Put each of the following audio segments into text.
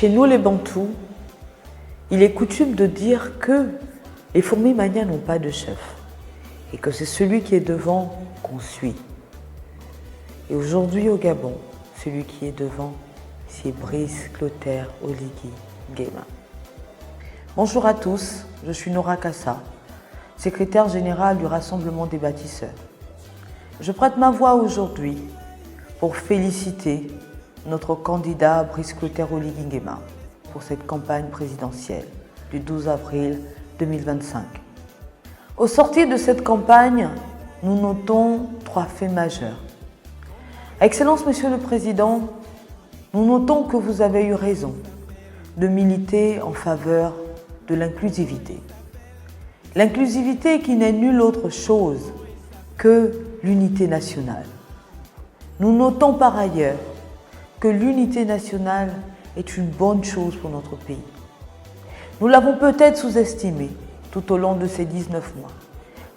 Chez nous les Bantous, il est coutume de dire que les fourmis manias n'ont pas de chef et que c'est celui qui est devant qu'on suit. Et aujourd'hui au Gabon, celui qui est devant, c'est Brice Clotaire Oligui Nguema. Bonjour à tous, je suis Nora Kassa, secrétaire générale du Rassemblement des bâtisseurs. Je prête ma voix aujourd'hui pour féliciter notre candidat Brice Clotaire Oligui Nguema pour cette campagne présidentielle du 12 avril 2025. Au sortir de cette campagne, nous notons 3 faits majeurs. Excellence, Monsieur le Président, nous notons que vous avez eu raison de militer en faveur de l'inclusivité. L'inclusivité qui n'est nulle autre chose que l'unité nationale. Nous notons par ailleurs que l'unité nationale est une bonne chose pour notre pays. Nous l'avons peut-être sous-estimé tout au long de ces 19 mois,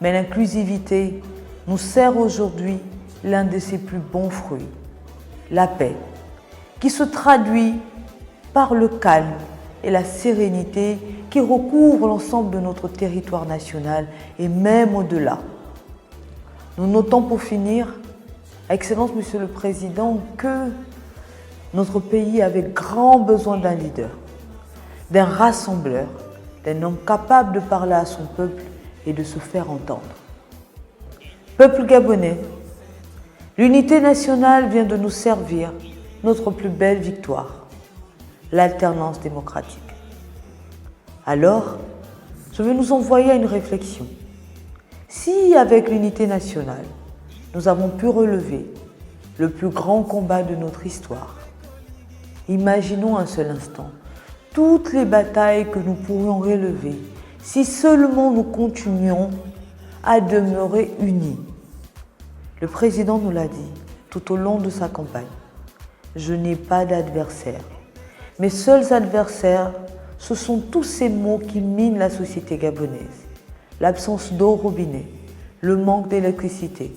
mais l'inclusivité nous sert aujourd'hui l'un de ses plus bons fruits, la paix, qui se traduit par le calme et la sérénité qui recouvrent l'ensemble de notre territoire national et même au-delà. Nous notons pour finir, Excellence Monsieur le Président, que notre pays avait grand besoin d'un leader, d'un rassembleur, d'un homme capable de parler à son peuple et de se faire entendre. Peuple gabonais, l'unité nationale vient de nous servir notre plus belle victoire, l'alternance démocratique. Alors, je veux nous envoyer à une réflexion. Si, avec l'unité nationale, nous avons pu relever le plus grand combat de notre histoire, imaginons un seul instant toutes les batailles que nous pourrions relever si seulement nous continuions à demeurer unis. Le président nous l'a dit tout au long de sa campagne. Je n'ai pas d'adversaire. Mes seuls adversaires, ce sont tous ces maux qui minent la société gabonaise. L'absence d'eau au robinet, le manque d'électricité,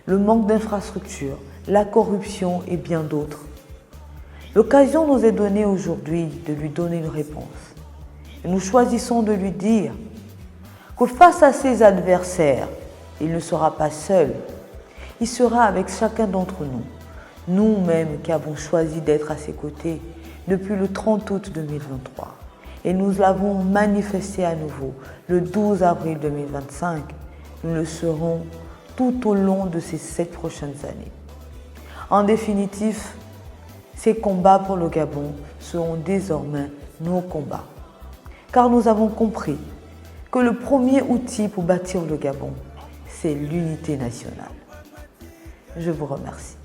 le manque d'infrastructures, la corruption et bien d'autres. L'occasion nous est donnée aujourd'hui de lui donner une réponse. Et nous choisissons de lui dire que face à ses adversaires, il ne sera pas seul. Il sera avec chacun d'entre nous, nous-mêmes qui avons choisi d'être à ses côtés depuis le 30 août 2023. Et nous l'avons manifesté à nouveau le 12 avril 2025. Nous le serons tout au long de ces 7 prochaines années. En définitive, ces combats pour le Gabon seront désormais nos combats. Car nous avons compris que le premier outil pour bâtir le Gabon, c'est l'unité nationale. Je vous remercie.